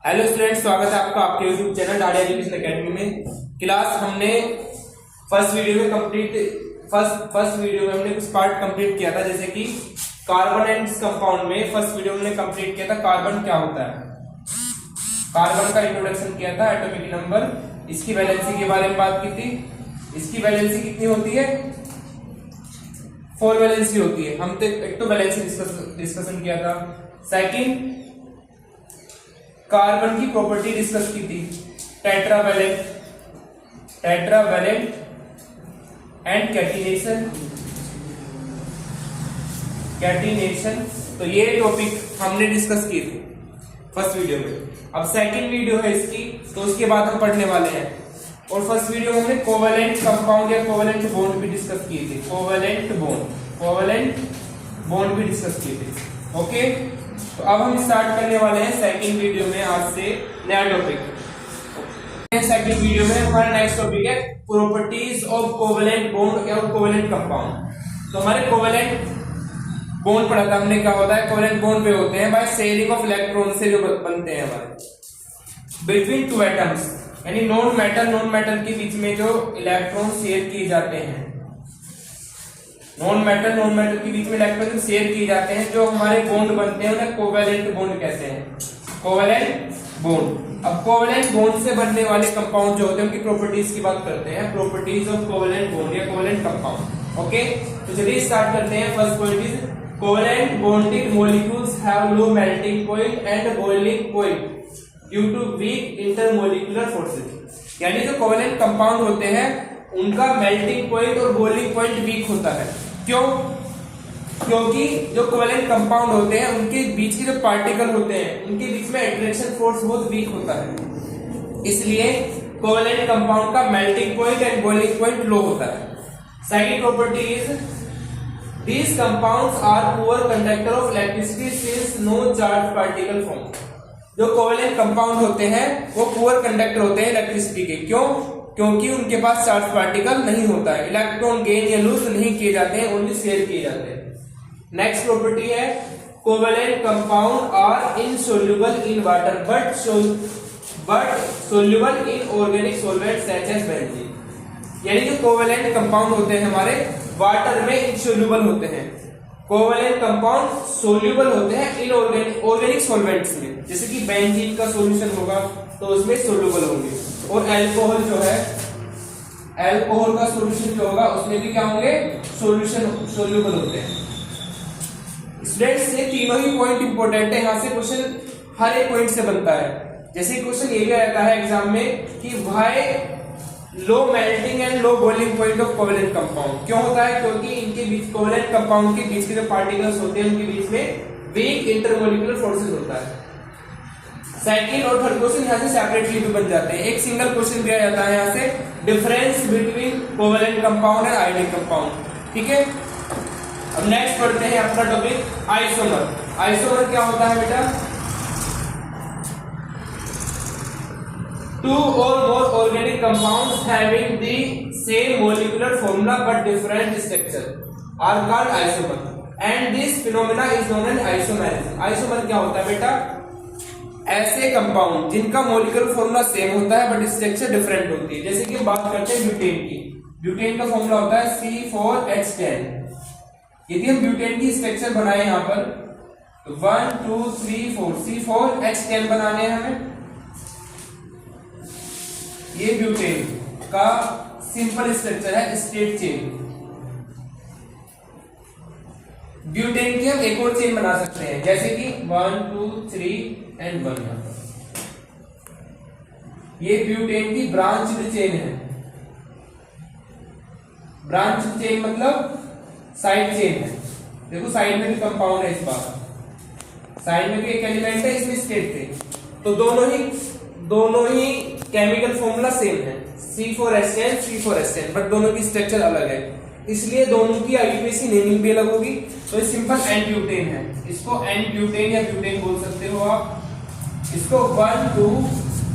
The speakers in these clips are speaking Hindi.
हेलो स्टूडेंट्स, स्वागत है आपका आपके यूट्यूब चैनल डाडिया एजुकेशन एकेडमी में। क्लास हमने फर्स्ट वीडियो में हमने कुछ पार्ट कंप्लीट किया था, जैसे कि कार्बन एंड कंपाउंड में फर्स्ट वीडियो में कंप्लीट किया था कार्बन क्या होता है, कार्बन का इंट्रोडक्शन किया था, एटॉमिक नंबर, इसकी वैलेंसी के बारे में बात की थी। इसकी वैलेंसी कितनी होती है? 4 वैलेंसी होती है। हम तो एक तो वैलेंसी डिस्कशन किया था। सेकंड, कार्बन की प्रॉपर्टी डिस्कस की थी, टेट्रावैलेंट एंड कैटिनेशन। तो ये टॉपिक हमने डिस्कस किए थे फर्स्ट वीडियो में। अब सेकंड वीडियो है इसकी, तो उसके बाद हम पढ़ने वाले हैं। और फर्स्ट वीडियो में हमने कोवेलेंट कंपाउंड या कोवेलेंट बॉन्ड भी डिस्कस किए थे, कोवेलेंट बॉन्ड भी डिस्कस किए थे। ओके, तो अब हम स्टार्ट करने वाले हैं सेकंड वीडियो में आज से नया टॉपिक। सेकंड वीडियो में हमारा नेक्स्ट टॉपिक है प्रॉपर्टीज ऑफ कोवेलेंट बॉन्ड या कोवेलेंट कंपाउंड। तो हमारे कोवेलेंट बॉन्ड पढ़ा था हमने, क्या होता है? कोवेलेंट बॉन्ड वे होते हैं बाय शेयरिंग ऑफ इलेक्ट्रॉन से जो बनते हैं हमारे बिटवीन टू एटम्स, यानी नॉन मेटल के बीच में जो इलेक्ट्रॉन शेयर किए जाते हैं, नॉन मेटल के बीच में इलेक्ट्रॉन शेयर किए जाते हैं, जो हमारे बॉन्ड बनते हैं उन्हें कोवेलेंट बॉन्ड कहते हैं, कोवेलेंट बॉन्ड। अब कोवेलेंट बॉन्ड से बनने वाले कंपाउंड जो होते हैं उनकी प्रॉपर्टीज की बात करते हैं, प्रॉपर्टीज ऑफ कोवेलेंट बॉन्ड या कोवेलेंट कंपाउंड। ओके, तो चलिए स्टार्ट करते हैं। First point is covalent bonded molecules have low melting point and boiling point due to weak intermolecular forces. यानी जो कोवेलेंट कंपाउंड होते हैं उनका मेल्टिंग पॉइंट और बॉइलिंग पॉइंट वीक होता है। क्यों? क्योंकि जो कोवेलेंट कंपाउंड होते हैं उनके बीच के जो पार्टिकल होते हैं उनके बीच में अट्रैक्शन फोर्स बहुत वीक होता है, इसलिए कोवेलेंट कंपाउंड का melting point and boiling point low होता है। Second property is these compounds are poor conductor of electricity since no charged particle form। जो कोवेलेंट कंपाउंड होते हैं वो पुअर कंडक्टर होते हैं इलेक्ट्रिसिटी के। क्यों? क्योंकि उनके पास चार्ज पार्टिकल नहीं होता है, इलेक्ट्रॉन गेन या लूज नहीं किए जाते हैं, ओनली शेयर किए जाते हैं। नेक्स्ट प्रॉपर्टी है covalent compound are insoluble in water but soluble in organic solvent such as benzene. यानी जो कोवेलेंट कंपाउंड होते हैं हमारे वाटर में इनसोल्यूबल होते हैं, कोवेलेंट कंपाउंड सोल्यूबल होते हैं इन ऑर्गेनिक सॉल्वेंट्स में, जैसे कि बेंजीन का सॉल्यूशन होगा तो उसमें सोल्यूबल होंगे, और अल्कोहल जो है, अल्कोहल का सॉल्यूशन जो होगा उसमें भी क्या होंगे? सोल्यूबल होते हैं। स्टूडेंट्स, ये तीनों ही पॉइंट इंपॉर्टेंट है, यहाँ से क्वेश्चन हर एक पॉइंट से बनता है। जैसे क्वेश्चन ये भी आता है एग्जाम में कि why low melting and low boiling point of covalent compound. क्यों होता है? क्योंकि इनके बीच, कोवेलेंट कंपाउंड के बीच के जो पार्टिकल्स होते हैं उनके बीच में वीक इंटरमोलिकुलर फोर्सेस होता है। सेकंड और थर्ड क्वेश्चन यहाँ से सेपरेटली भी बन जाते हैं। एक सिंगल क्वेश्चन दिया जाता है यहाँ से, difference between covalent compound and ionic compound. ठीक है, अब नेक्स्ट पढ़ते हैं अपना टॉपिक आइसोमर। आइसोमर क्या होता है बेटा? Two or more organic compounds having the same molecular formula but different structure are called isomer, and this phenomena is known as isomerism। Isomer क्या होता है बेटा? ऐसे कंपाउंड जिनका मोलिकुलर फॉर्मूला सेम होता है बट स्ट्रक्चर डिफरेंट होती है। जैसे कि हम बात करते हैं ब्यूटेन की, ब्यूटेन का फॉर्मूला होता है C4H10। यदि हम ब्यूटेन की स्ट्रक्चर बनाए यहाँ पर तो 1 2 3 4 C4H10 बनाने हैं हमें। ये ब्यूटेन का सिंपल स्ट्रक्चर है, स्ट्रेट चेन। ब्यूटेन की हम एक और चेन बना सकते हैं, जैसे कि 1 2 3 एंड 1। ये ब्यूटेन की ब्रांच चेन है। ब्रांच चेन मतलब साइड चेन है। देखो साइड में भी कंपाउंड है, इस बार साइड में भी एक एलिमेंट है, इसमें स्टेट थे, तो दोनों ही केमिकल फॉर्मूला सेम है, C4H10 बट दोनों की स्ट्रक्चर अलग है, इसलिए दोनों की आईयूपीएसी नेमिंग भी अलग होगी। तो ये सिंपल एन ब्यूटेन है, इसको एन ब्यूटेन या ब्यूटेन बोल सकते हो आप। इसको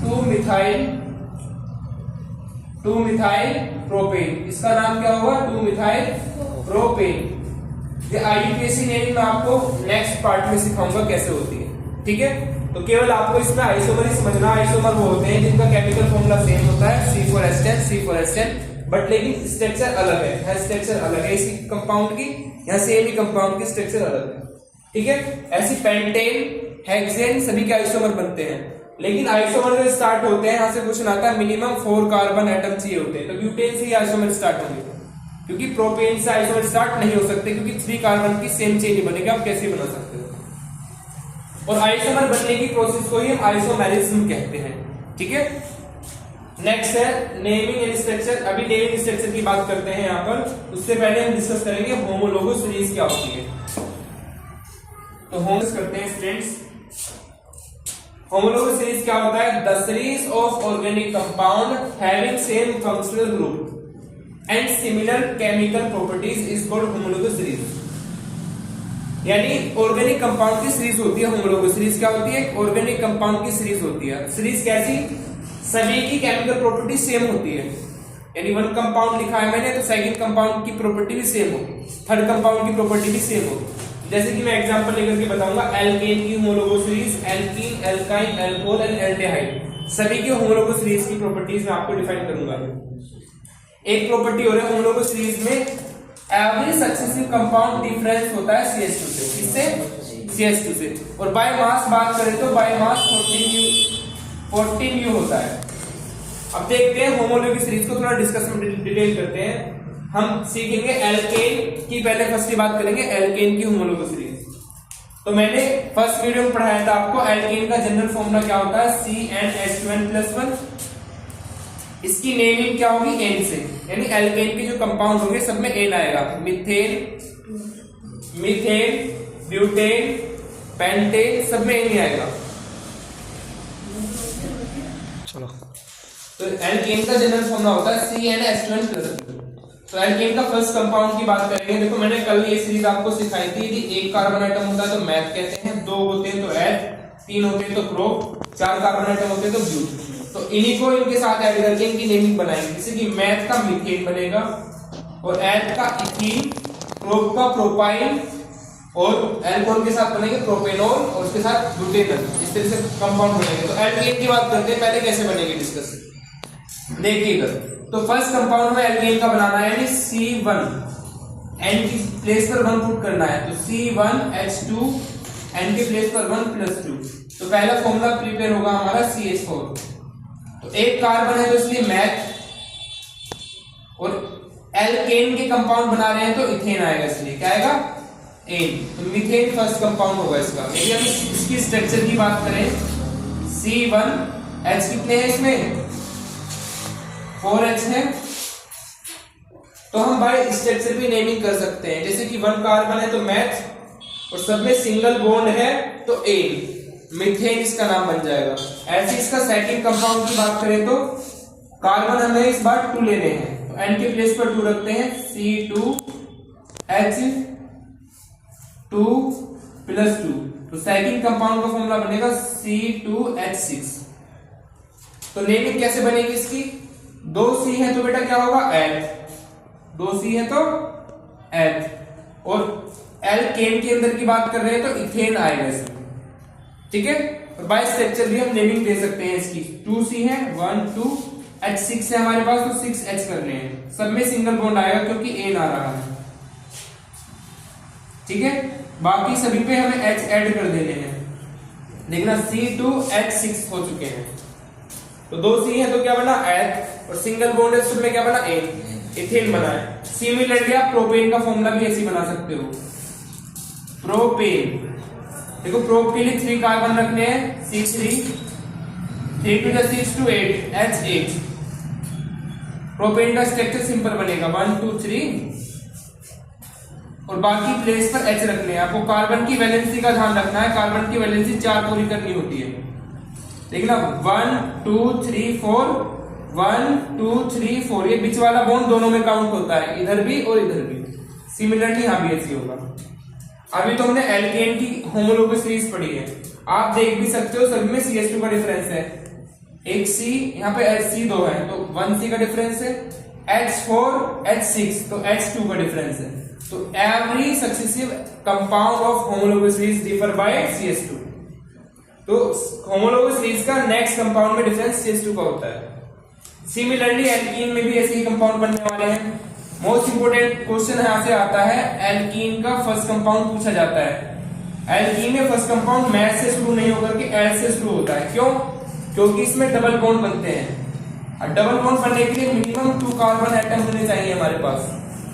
2 मिथाइल प्रोपेन, इसका नाम क्या होगा? 2 मिथाइल प्रोपेन। ये आईयूपीएसी नेमिंग मैं आपको नेक्स्ट पार्ट में सिखाऊंगा कैसे होती है। ठीक है। तो केवल आपको इसमें आइसोमर ही समझना। आइसोमर वो होते हैं जिनका केमिकल फॉर्मूला सेम होता है C4H10 C4H10, बट लेकिन स्ट्रक्चर अलग है। यहाँ स्ट्रक्चर अलग है इसी कंपाउंड की, यहाँ सेम ही कंपाउंड की स्ट्रक्चर अलग है, ठीक है। ऐसी पेंटेन, हेक्सेन सभी के आइसोमर बनते हैं, लेकिन आइसोमर जो स्टार्ट होते हैं यहाँ से क्वेश्चन आता है मिनिमम 4 कार्बन एटम चाहिए होते हैं, तो ब्यूटेन से ही आइसोमर स्टार्ट होंगे, क्योंकि प्रोपेन से आइसोमर स्टार्ट नहीं हो सकते, क्योंकि 3 कार्बन की सेम चेन नहीं बनेगी, आप कैसे बना सकते हो। और आइसोमर बनने की प्रोसेस को ही हम आइसोमेरिज्म कहते हैं, ठीक है। नेक्स्ट है नेमिंग एंड स्ट्रक्चर। अभी नेमिंग स्ट्रक्चर की बात करते हैं यहाँ पर, उससे पहले हम डिस्कस करेंगे होमोलोगो सीरीज क्या होती है। तो होमोलोगो करते हैं स्टूडेंट्स। होमोलोगो सीरीज क्या होता है? The series of organic compound having same functional group and similar chemical properties is called homologous series. यानी ऑर्गेनिक कंपाउंड की सीरीज होती है होमोलोगो सीरीज। क्या होती है? ऑर्गेनिक कंपाउंड की सीरीज होती है। सीरीज कैसी? सभी की केमिकल प्रॉपर्टी सेम होती है, यानी वन कंपाउंड लिखा है मैंने तो सेकंड कंपाउंड की प्रॉपर्टी भी सेम होगी, थर्ड कंपाउंड की प्रॉपर्टी भी सेम होगी। जैसे कि मैं एग्जांपल लेकर के बताऊंगा, एल्केन की homologous series, alkene, alkyne, alcohol and aldehyde, सभी की होमोलोगो सीरीज की प्रॉपर्टीज मैं आपको डिफाइन करूंगा। एक प्रॉपर्टी हो रही है होमोलोगो सीरीज में, एवरी सक्सेसिव कंपाउंड डिफरेंस होता है CH2 से। किससे? CH2 से। और बाय मास बात करें तो बाय मास 14U होता है। अब देखते हैं होमोलोगो सीरीज को, थोड़ा डिस्कशन डिटेल करते हैं। हम सीखेंगे एल्केन की, पहले फर्स्ट की बात करेंगे एल्केन की होमोलोगो सीरीज। तो मैंने फर्स्ट वीडियो में पढ़ाया था आपको एल्केन का जनरल फॉर्मूला क्या होता है, CnH2n+1। इसकी नेमिंग क्या होगी? एन से, यानी एल्केन के जो कंपाउंड होंगे सब में एन आएगा। मीथेन, ब्यूटेन, पेंटेन, सब में एन ही आएगा। चलो, तो एल्केन का जनरल फॉर्मूला होता है CnH2n+1। तो एल्केन का फर्स्ट कंपाउंड की बात करेंगे। देखो मैंने कल ये सीरीज आपको सिखाई थी कि एक कार्बन आइटम होता है तो मैथ कहते हैं, 2 होते हैं तो एथ, 3 होते हैं तो प्रो, 4 कार्बन आइटम होते हैं तो ब्यूट। तो इन्हीं को इनके साथ ऐड करके इनकी नेमिंग बनाएंगे। जैसे कि मैथ का मीथेन बनेगा, और एथ का इथीन, प्रोप का प्रोपाइन, और एल्कोहल के साथ बनेंगे प्रोपेनॉल, और उसके साथ ब्यूटेनॉल। इस तरह से कंपाउंड बनेंगे। तो एल्केन की बात करते हैं, पहले कैसे बनेंगे डिस्कस देखिएगा। तो फर्स्ट कंपाउंड में एल्केन का बनाना है, यानी C1, एन की प्लेस पर 1 पुट करना है, तो C1H2, एन के प्लेस पर 1+2। तो पहला फॉर्मूला प्रिपेयर होगा हमारा CH4। तो एक कार्बन है तो इसलिए मैथ, और एल्केन के कंपाउंड बना रहे हैं तो इथेन आएगा, इसलिए क्या आएगा? एन। तो मीथेन फर्स्ट कंपाउंड होगा इसका। यदि हम इसकी स्ट्रक्चर की बात करें, C1H कितने हैं इसमें? 4H है। तो हम बाय स्ट्रक्चर भी नेमिंग कर सकते हैं, जैसे कि 1 कार्बन है तो मैथ, और सब में सिंगल बॉन्ड है तो एन, मीथेन इसका नाम बन जाएगा। ऐसे इसका सेकंड कंपाउंड की बात करें तो कार्बन हमें इस बार 2 लेने हैं, तो एन के प्लेस पर 2 रखते हैं, C2H2+2। तो सेकंड कंपाउंड का फॉर्मूला बनेगा C2H6। तो नेमिंग कैसे बनेगी इसकी? 2C है तो बेटा क्या होगा? एथ। 2C है तो एथ। और एल्केन के अंदर की बात कर रहे हैं तो इथेन आएगा इसमें, ठीक है। और बाय स्ट्रक्चर भी हम नेमिंग दे सकते हैं इसकी। 2C है, 1 2, H6 है हमारे पास तो 6H कर रहे हैं, सब में सिंगल बॉन्ड आएगा क्योंकि एन आ रहा है, ठीक है। बाकी सभी पे हमें H ऐड कर देने हैं। देखना C2H6 हो चुके हैं। तो 2C है तो क्या बना? एथ, और सिंगल बॉन्ड है सब में क्या बना? एन, इथेन बना है। सिमिलरली आप प्रोपेन का फॉर्मूला भी ऐसे बना सकते हो, प्रोपेन। देखो प्रोप के लिए 3 कार्बन रखने हैं, C3, 3 to 6 to 8, H8। Propane का स्ट्रक्चर सिंपल बनेगा, 1 2 3, और बाकी प्लेस पर H रखने हैं। आपको कार्बन की वैलेंसी का ध्यान रखना है, कार्बन की वैलेंसी 4 पूरी करनी होती है। देखना 1 2 3 4, 1 2 3 4, ये बीच वाला बॉन्ड दोनों में काउंट होता है, इधर भी और इधर भी। सिमिलरली यहां भी ऐसे होगा। अभी तो हमने एल्केन की होमोलोगो सीरीज पढ़ी है, आप देख भी सकते हो सभी में CH2 का डिफरेंस है। एक C, यहाँ पे H2 है तो 1C का डिफरेंस है, H4 H6 तो H2 का डिफरेंस है। तो every successive compound of homologous series differ by CH2। तो होमोलोगस सीरीज का नेक्स्ट कंपाउंड में डिफरेंस CH2 का होता है। सिमिलरली एल्कीन में भी ऐसे ही कंपाउंड बनने वाले हैं। मोस्ट इंपोर्टेंट क्वेश्चन यहां से आता है, एल्कीन का फर्स्ट कंपाउंड पूछा जाता है। एल्कीन में फर्स्ट कंपाउंड मैच से शुरू नहीं होकर के एल से शुरू होता है। क्यों? क्योंकि इसमें डबल बॉन्ड बनते हैं और डबल बॉन्ड बनने के लिए मिनिमम 2 कार्बन एटम होने चाहिए हमारे पास।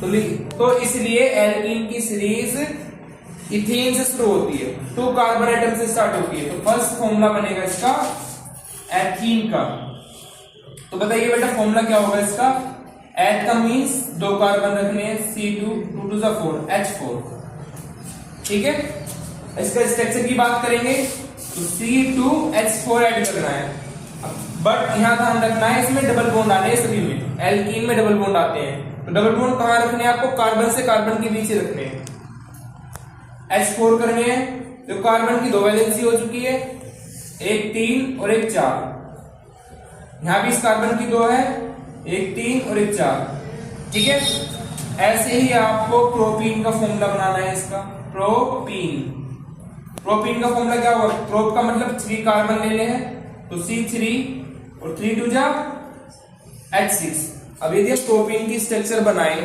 तो इसलिए एल्कीन की सीरीज इथीन से शुरू होती है, 2 कार्बन एटम से स्टार्ट होती है। तो फर्स्ट फॉर्मूला बनेगा इसका एथीन का। तो बताइए बेटा फॉर्मूला क्या होगा इसका? एथ का मींस 2 कार्बन रखने हैं, C2 2 to the 4 H4। ठीक है, इसका स्ट्रक्चर की बात करेंगे तो C2H4 ऐड करना है। बट यहां ध्यान रखना है इसमें डबल बॉन्ड आने हैं सभी में, एल्कीन में डबल बॉन्ड आते हैं। तो डबल बॉन्ड कहां रखने हैं आपको? कार्बन से कार्बन के बीच रखने हैं। H4 करने हैं तो कार्बन की 2 वैलेंसी हो चुकी है, एक 3 और एक 4। यहां भी इस कार्बन की 2 है, एक 3 और एक 4। ठीक है, ऐसे ही आपको प्रोपीन का फॉर्मूला बनाना है इसका। प्रोपीन का फॉर्मूला क्या होगा? प्रोप का मतलब 3 कार्बन लेने हैं, तो C3 और 3 2 जा H6। अब यदि आप प्रोपीन की स्ट्रक्चर बनाए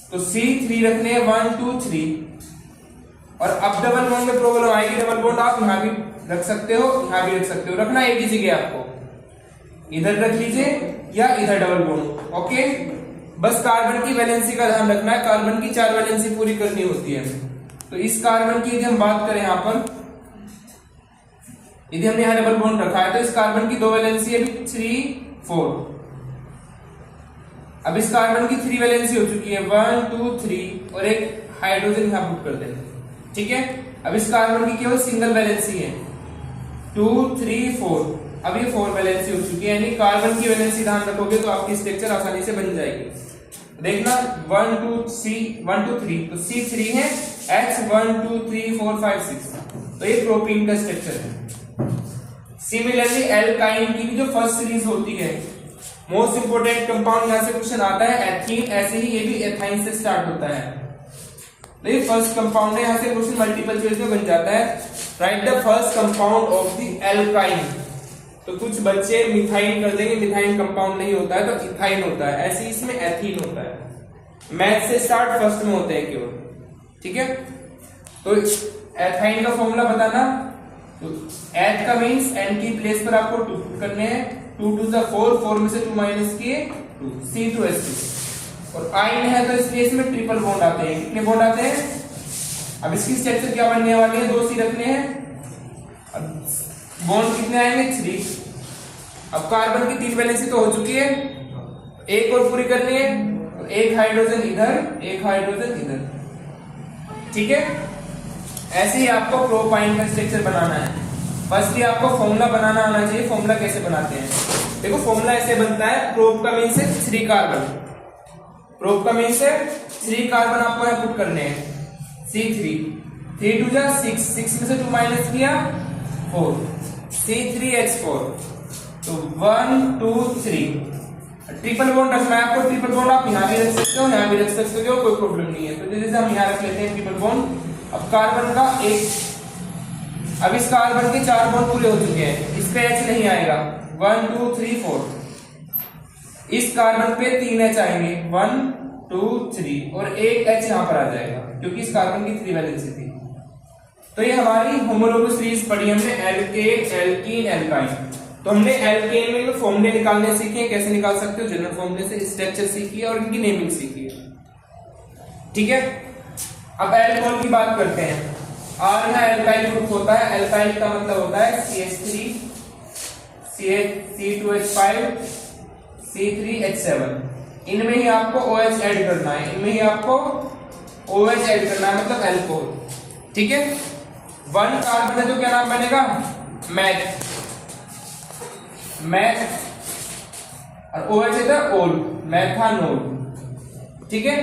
तो C3 रखने हैं 1 2 3। और अब डबल बॉन्ड में प्रॉब्लम आएगी, डबल बॉन्ड आप यहां भी रख सकते हो, यहां भी रख सकते हो। रखना एक ही जगह आपको, इधर रख लीजिए या इधर डबल बॉन्ड। ओके, बस कार्बन की वैलेंसी का ध्यान रखना है, कार्बन की 4 वैलेंसी पूरी करनी होती है। तो इस कार्बन की यदि हम बात करें यहां पर, यदि हमने यहां डबल बॉन्ड रखा है तो इस कार्बन की 2 वैलेंसी है 3 4। अब इस कार्बन की 3 वैलेंसी हो चुकी है, 1 2 3 और एक हाइड्रोजन यहां पुट कर देंगे। ठीक है, अब इस कार्बन की केवल सिंगल वैलेंसी है 2 3 4। अब ये 4 वैलेंसी हो चुकी है, यानी कार्बन की वैलेंसी ध्यान रखोगे तो आपकी स्ट्रक्चर आसानी से बन जाएगी। देखना 1 2 3 तो C3 है, H 1 2 3 4 5 6। तो ये प्रोपीन का स्ट्रक्चर है। सिमिलरली एल्काइन की भी जो फर्स्ट सीरीज होती है, मोस्ट इंपोर्टेंट कंपाउंड यहां से क्वेश्चन आता है एथीन, ऐसे ही ये भी एथाइन से स्टार्ट होता है। तो ये फर्स्ट कंपाउंड है, यहां से क्वेश्चन मल्टीपल चॉइस में बन जाता है। Right the first compound of the alkyne. तो कुछ बच्चे मिथाइन कर देंगे, मिथाइन कंपाउंड नहीं होता है तो इथाइन होता है, ऐसे इसमें एथीन होता है। मैथ से स्टार्ट फर्स्ट में होते हैं केवल। ठीक है, तो एथाइन का फॉर्मूला बताना। तो एथ का मींस एन की प्लेस पर आपको 2 पुट करने हैं, 2 2 जा 4, 4 में से 2 माइनस किए 2, C2H2। और आयन है तो इसलिए इसमें ट्रिपल बॉन्ड आते हैं। कितने बॉन्ड आते हैं? अब इसकी स्ट्रक्चर क्या बनने वाली है? 2 C रखने हैं। अब बॉन्ड कितने आएंगे? 3। अब कार्बन की 3 वैलेंसी तो हो चुकी है, एक और पूरी करनी है, तो एक हाइड्रोजन इधर, एक हाइड्रोजन इधर। ठीक है, ऐसे ही आपको प्रोपाइन का स्ट्रक्चर बनाना है। फर्स्टली आपको फॉर्मूला बनाना आना चाहिए। फॉर्मूला कैसे बनाते हैं? देखो फॉर्मूला ऐसे बनता है, प्रोप का मीन्स है 3 कार्बन। प्रोप का मीन्स है 3 कार्बन आपको यहां पुट करने हैं, C3 3 2 जा 6, 6 में से 2 माइनस किया 4, C3H4। तो 1 2 3 ट्रिपल बॉन्ड रखना है आपको। ट्रिपल बॉन्ड आप यहां भी रख सकते हो, यहां भी रख सकते हो, कोई प्रॉब्लम नहीं है। तो जैसे हम यहां रख लेते हैं ट्रिपल बॉन्ड। अब कार्बन का एक, अब इस कार्बन के 4 बॉन्ड पूरे हो चुके हैं, इस पे H नहीं आएगा, 1 2 3 4। इस कार्बन पे 3 H आएंगे, 1 2 3 और एक H यहां पर आ जाएगा क्योंकि इस कार्बन की 3 वैलेंसी थी। तो ये हमारी होमोलोगस सीरीज पढ़ी हमने, एल्केन एल्कीन एल्काइन। तो हमने एल्केन में फॉर्मूले निकालने सीखे हैं, कैसे निकाल सकते हो जनरल फॉर्मूले से, स्ट्रक्चर सीखी है और इनकी नेमिंग सीखी है। ठीक है, अब एल्कोहल की बात करते हैं। और यहां एल्काइल ग्रुप होता है, एल्काइल का मतलब होता है CH3 C2H5 C3H7। इनमें ही आपको OH ऐड करना है, इनमें ही आपको OH ऐड करना है, मतलब एल्कोहल। ठीक है, 1 कार्बन है तो क्या नाम बनेगा? मैथ और OH है तो ओल, मैथानोल। ठीक है,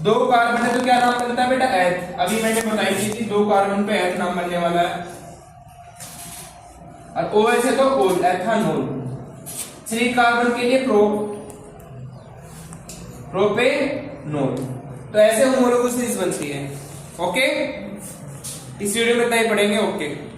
2 कार्बन है तो क्या नाम बनता है बेटा? एथ। अभी मैंने बताई थी 2 कार्बन पे एथ नाम बनने वाला है। और OH है तो ओल, एथानोल। 3 कार्बन के लिए प्रोपेनोल। तो ऐसे होमोलोगस सीरीज बनती है। ओके, इस वीडियो में इतना ही पढ़ेंगे। ओके।